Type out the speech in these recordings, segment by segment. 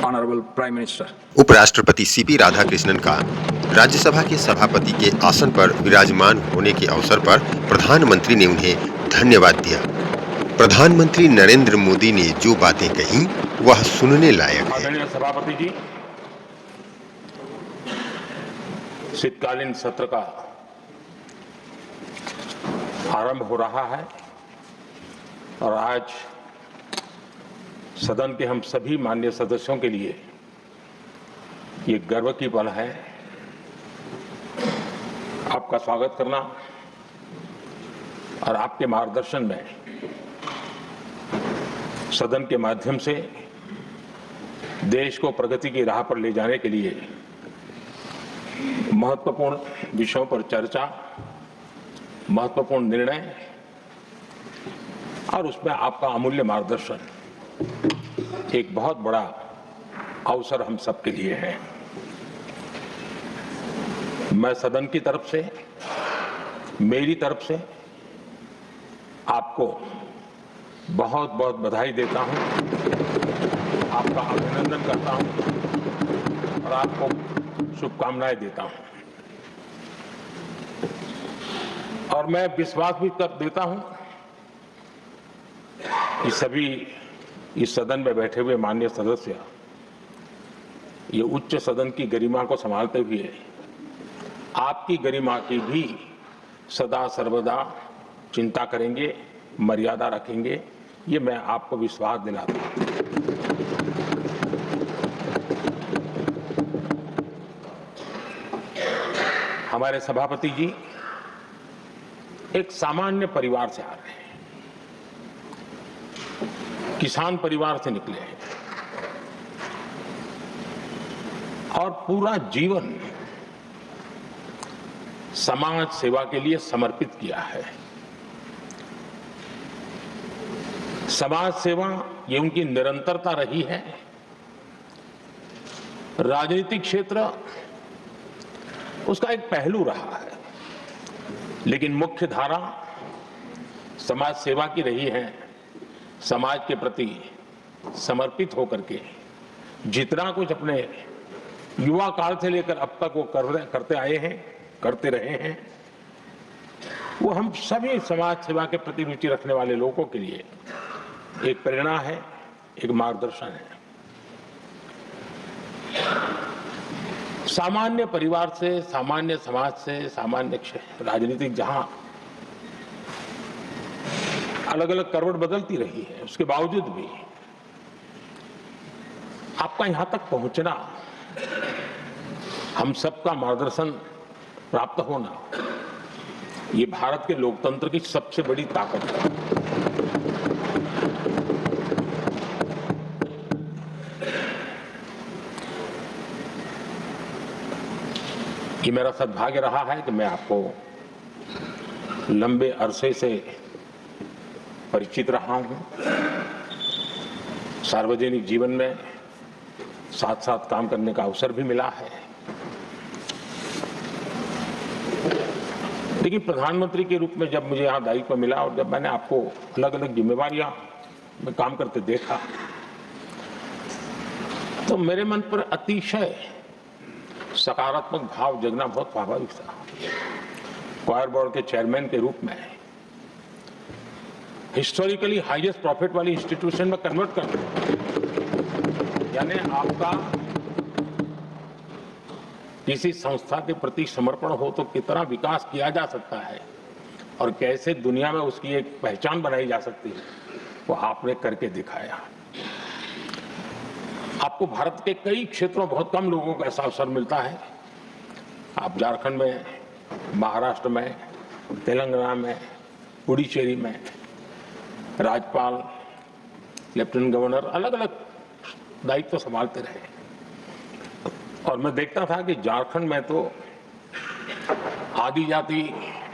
Honorable Prime Minister. उपराष्ट्रपति CP Radhakrishnan का राज्यसभा के सभापति के आसन पर विराजमान होने के अवसर पर प्रधानमंत्री ने उन्हें धन्यवाद दिया। प्रधानमंत्री नरेंद्र मोदी ने जो बातें कही वह सुनने लायक है। आदरणीय सभापति जी, शीतकालीन सत्र का आरंभ हो रहा है और आज सदन के हम सभी माननीय सदस्यों के लिए ये गर्व की पल है आपका स्वागत करना और आपके मार्गदर्शन में सदन के माध्यम से देश को प्रगति की राह पर ले जाने के लिए महत्वपूर्ण विषयों पर चर्चा, महत्वपूर्ण निर्णय और उसमें आपका अमूल्य मार्गदर्शन एक बहुत बड़ा अवसर हम सबके लिए है। मैं सदन की तरफ से, मेरी तरफ से आपको बहुत बहुत बधाई देता हूं, आपका अभिनंदन करता हूं और आपको शुभकामनाएं देता हूं। और मैं विश्वास भी कर देता हूं कि सभी इस सदन में बैठे हुए माननीय सदस्य ये उच्च सदन की गरिमा को संभालते हुए आपकी गरिमा की भी सदा सर्वदा चिंता करेंगे, मर्यादा रखेंगे, ये मैं आपको विश्वास दिलाता हूं। हमारे सभापति जी एक सामान्य परिवार से आ रहे हैं, किसान परिवार से निकले हैं और पूरा जीवन समाज सेवा के लिए समर्पित किया है। समाज सेवा ये उनकी निरंतरता रही है। राजनीतिक क्षेत्र उसका एक पहलू रहा है, लेकिन मुख्य धारा समाज सेवा की रही है। समाज के प्रति समर्पित होकर के जितना कुछ अपने युवा काल से लेकर अब तक वो करते आए हैं, करते रहे हैं, वो हम सभी समाज सेवा के प्रति रुचि रखने वाले लोगों के लिए एक प्रेरणा है, एक मार्गदर्शन है। सामान्य परिवार से, सामान्य समाज से, सामान्य राजनीतिक जहां अलग अलग करवट बदलती रही है, उसके बावजूद भी आपका यहां तक पहुंचना, हम सबका मार्गदर्शन प्राप्त होना, ये भारत के लोकतंत्र की सबसे बड़ी ताकत है। ये मेरा सद्भाग्य रहा है कि मैं आपको लंबे अरसे से परिचित रहा हूं, सार्वजनिक जीवन में साथ साथ काम करने का अवसर भी मिला है, लेकिन प्रधानमंत्री के रूप में जब मुझे यहाँ दायित्व मिला और जब मैंने आपको अलग अलग जिम्मेवारियां में काम करते देखा तो मेरे मन पर अतिशय सकारात्मक भाव जगना बहुत स्वाभाविक था। क्वायर बोर्ड के चेयरमैन के रूप में हिस्टोरिकली हाईएस्ट प्रॉफिट वाली इंस्टीट्यूशन में कन्वर्ट कर दिया, यानी आपका किसी संस्था के प्रति समर्पण हो तो कितना विकास किया जा सकता है और कैसे दुनिया में उसकी एक पहचान बनाई जा सकती है, वो आपने करके दिखाया। आपको भारत के कई क्षेत्रों में बहुत कम लोगों को ऐसा अवसर मिलता है। आप झारखंड में, महाराष्ट्र में, तेलंगाना में, पुडुचेरी में राज्यपाल, लेफ्टिनेंट गवर्नर अलग अलग दायित्व संभालते रहे और मैं देखता था कि झारखंड में तो आदिजाति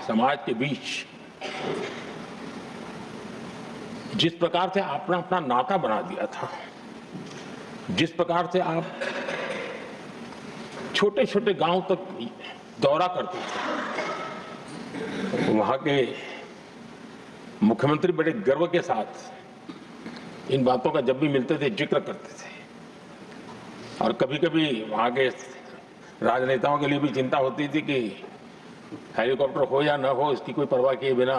समाज के बीच जिस प्रकार से आपने अपना नाता बना दिया था, जिस प्रकार से आप छोटे छोटे गांव तक दौरा करते थे, वहां के मुख्यमंत्री बड़े गर्व के साथ इन बातों का जब भी मिलते थे जिक्र करते थे। और कभी कभी वहाँ के राजनेताओं के लिए भी चिंता होती थी कि हेलीकॉप्टर हो या न हो, इसकी कोई परवाह किए बिना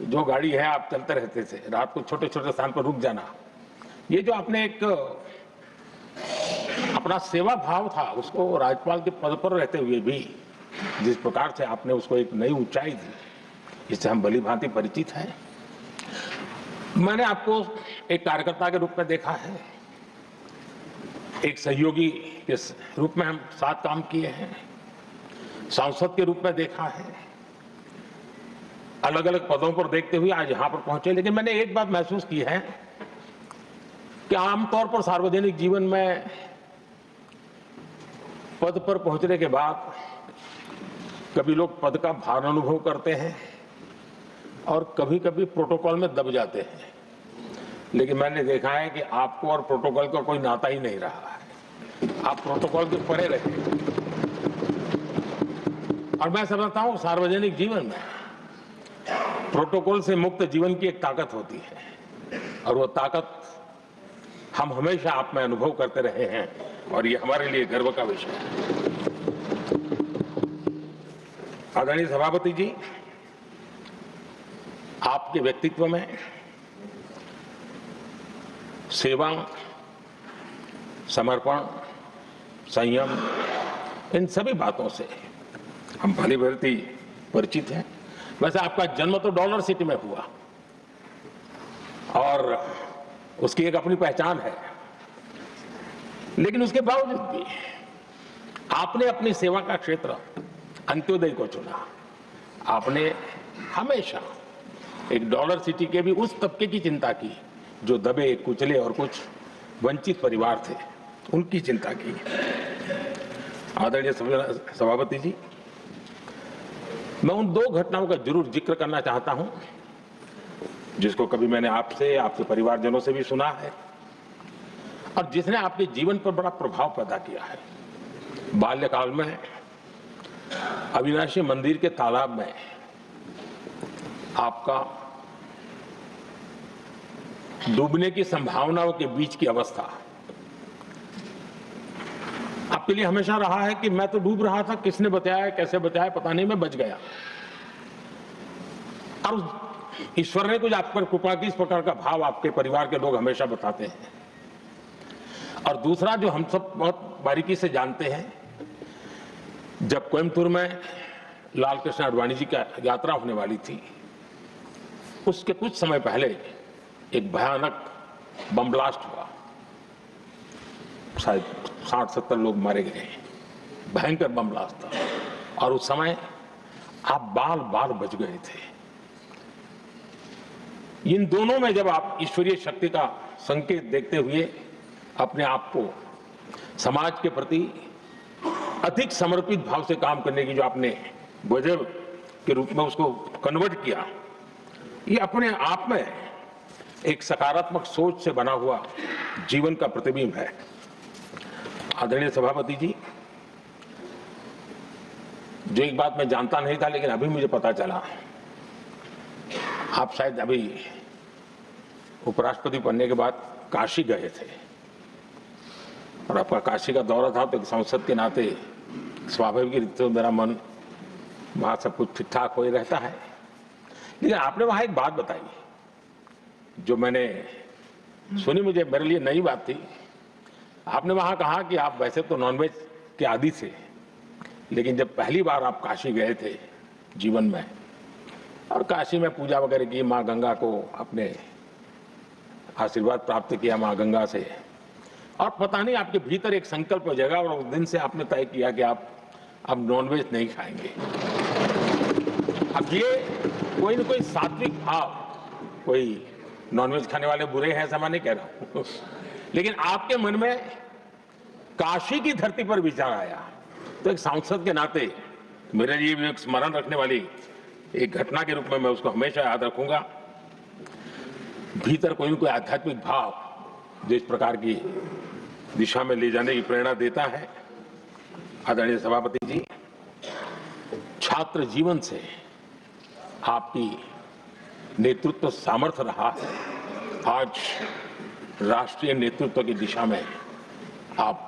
जो गाड़ी है आप चलते रहते थे। रात को छोटे छोटे स्थान पर रुक जाना। ये जो आपने एक अपना सेवा भाव था, उसको राज्यपाल के पद पर रहते हुए भी जिस प्रकार से आपने उसको एक नई ऊंचाई दी, इससे हम भली भांति परिचित हैं। मैंने आपको एक कार्यकर्ता के रूप में देखा है, एक सहयोगी के रूप में हम साथ काम किए हैं, सांसद के रूप में देखा है, अलग अलग पदों पर देखते हुए आज यहां पर पहुंचे। लेकिन मैंने एक बात महसूस की है कि आमतौर पर सार्वजनिक जीवन में पद पर पहुंचने के बाद कभी लोग पद का भार अनुभव करते हैं और कभी कभी प्रोटोकॉल में दब जाते हैं। लेकिन मैंने देखा है कि आपको और प्रोटोकॉल का कोई नाता ही नहीं रहा है, आप प्रोटोकॉल के परे रहे। और मैं समझता हूं सार्वजनिक जीवन में प्रोटोकॉल से मुक्त जीवन की एक ताकत होती है और वो ताकत हम हमेशा आप में अनुभव करते रहे हैं और ये हमारे लिए गर्व का विषय है। आदरणीय सभापति जी, आपके व्यक्तित्व में सेवा, समर्पण, संयम, इन सभी बातों से हम भली भांति परिचित हैं। वैसे आपका जन्म तो डॉलर सिटी में हुआ और उसकी एक अपनी पहचान है, लेकिन उसके बावजूद भी आपने अपनी सेवा का क्षेत्र अंत्योदय को चुना। आपने हमेशा एक डॉलर सिटी के भी उस तबके की चिंता की जो दबे कुचले और कुछ वंचित परिवार थे, उनकी चिंता की। आदरणीय सभापति जी, मैं उन दो घटनाओं का जरूर जिक्र करना चाहता हूं जिसको कभी मैंने आपसे, आपके परिवारजनों से भी सुना है और जिसने आपके जीवन पर बड़ा प्रभाव पैदा किया है। बाल्यकाल में अविनाशी मंदिर के तालाब में आपका डूबने की संभावनाओं के बीच की अवस्था आपके लिए हमेशा रहा है कि मैं तो डूब रहा था, किसने बताया, कैसे बताया पता नहीं, मैं बच गया। और ईश्वर ने कुछ आप पर कृपा की, इस प्रकार का भाव आपके परिवार के लोग हमेशा बताते हैं। और दूसरा जो हम सब बहुत बारीकी से जानते हैं, जब कोयम्बतूर में लाल कृष्ण आडवाणी जी की यात्रा होने वाली थी, उसके कुछ समय पहले एक भयानक बम ब्लास्ट हुआ, शायद 60-70 लोग मारे गए। भयंकर बम ब्लास्ट था और उस समय आप बाल बाल बच गए थे। इन दोनों में जब आप ईश्वरीय शक्ति का संकेत देखते हुए अपने आप को समाज के प्रति अधिक समर्पित भाव से काम करने की जो आपने वजह के रूप में उसको कन्वर्ट किया, ये अपने आप में एक सकारात्मक सोच से बना हुआ जीवन का प्रतिबिंब है। आदरणीय सभापति जी, जो एक बात मैं जानता नहीं था लेकिन अभी मुझे पता चला, आप शायद अभी उपराष्ट्रपति बनने के बाद काशी गए थे और आपका काशी का दौरा था, तो एक सांसद के नाते स्वाभाविक रूप से मेरा मन वहां सब कुछ ठीक ठाक हो ही रहता है। लेकिन आपने वहां एक बात बताई जो मैंने सुनी, मुझे मेरे लिए नई बात थी। आपने वहां कहा कि आप वैसे तो नॉनवेज के आदी थे, लेकिन जब पहली बार आप काशी गए थे जीवन में और काशी में पूजा वगैरह की, माँ गंगा को अपने आशीर्वाद प्राप्त किया माँ गंगा से, और पता नहीं आपके भीतर एक संकल्प हो जाएगा और उस दिन से आपने तय किया कि आप अब नॉनवेज नहीं खाएंगे। अब ये कोई न कोई सात्विक भाव, कोई नॉनवेज खाने वाले बुरे हैं ऐसा मैं नहीं कह रहा हूं, लेकिन आपके मन में काशी की धरती पर विचार आया, तो एक सांसद के नाते मेरे लिए भी एक स्मरण रखने वाली एक घटना के रूप में मैं उसको हमेशा याद रखूंगा। भीतर कोई न कोई आध्यात्मिक भाव जो इस प्रकार की दिशा में ले जाने की प्रेरणा देता है। आदरणीय सभापति जी, छात्र जीवन से आपकी नेतृत्व सामर्थ्य रहा है। आज राष्ट्रीय नेतृत्व की दिशा में आप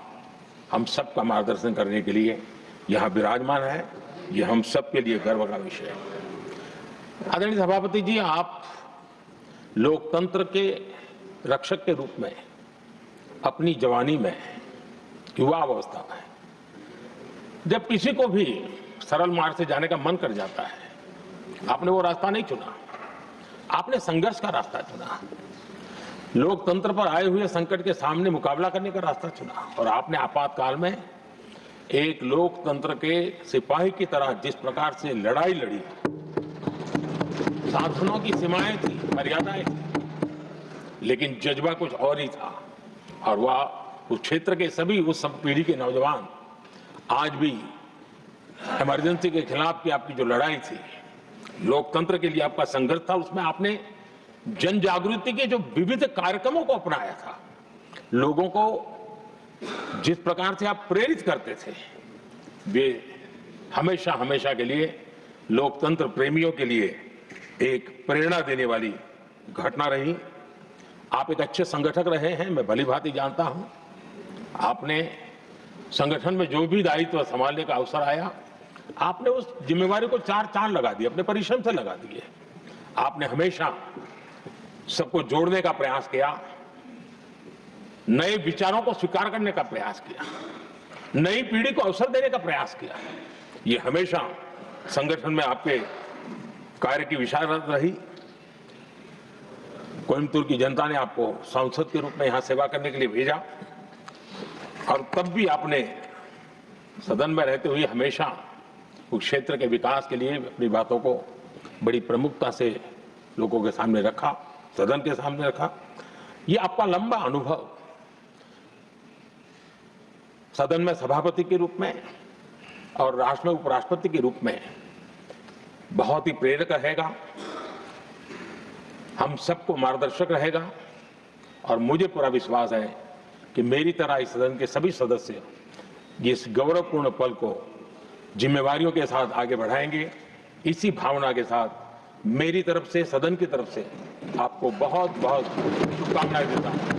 हम सबका मार्गदर्शन करने के लिए यहाँ विराजमान है। ये हम सबके लिए गर्व का विषय है। आदरणीय सभापति जी, आप लोकतंत्र के रक्षक के रूप में अपनी जवानी में, युवा अवस्था में, जब किसी को भी सरल मार्ग से जाने का मन कर जाता है, आपने वो रास्ता नहीं चुना, आपने संघर्ष का रास्ता चुना, लोकतंत्र पर आए हुए संकट के सामने मुकाबला करने का रास्ता चुना और आपने आपातकाल में एक लोकतंत्र के सिपाही की तरह जिस प्रकार से लड़ाई लड़ी, शासनों की सीमाएं थी, मर्यादाएं थी, लेकिन जज्बा कुछ और ही था। और वह उस क्षेत्र के सभी उस सब पीढ़ी के नौजवान आज भी इमरजेंसी के खिलाफ की आपकी जो लड़ाई थी, लोकतंत्र के लिए आपका संघर्ष था, उसमें आपने जन जागृति के जो विविध कार्यक्रमों को अपनाया था, लोगों को जिस प्रकार से आप प्रेरित करते थे, वे हमेशा हमेशा के लिए लोकतंत्र प्रेमियों के लिए एक प्रेरणा देने वाली घटना रही। आप एक अच्छे संगठक रहे हैं, मैं भली भांति जानता हूं। आपने संगठन में जो भी दायित्व संभालने का अवसर आया, आपने उस जिम्मेवारी को चार चांद लगा दिए, अपने परिश्रम से लगा दिए। आपने हमेशा सबको जोड़ने का प्रयास किया, नए विचारों को स्वीकार करने का प्रयास किया, नई पीढ़ी को अवसर देने का प्रयास किया। ये हमेशा संगठन में आपके कार्य की विशारत रही। कोयम्बतूर की जनता ने आपको सांसद के रूप में यहां सेवा करने के लिए भेजा और तब भी आपने सदन में रहते हुए हमेशा उस क्षेत्र के विकास के लिए अपनी बातों को बड़ी प्रमुखता से लोगों के सामने रखा, सदन के सामने रखा। ये आपका लंबा अनुभव सदन में सभापति के रूप में और राष्ट्र में उपराष्ट्रपति के रूप में बहुत ही प्रेरक रहेगा, हम सबको मार्गदर्शक रहेगा। और मुझे पूरा विश्वास है कि मेरी तरह इस सदन के सभी सदस्य इस गौरवपूर्ण पल को जिम्मेवारियों के साथ आगे बढ़ाएंगे। इसी भावना के साथ मेरी तरफ से, सदन की तरफ से आपको बहुत बहुत शुभकामनाएं देता हूं।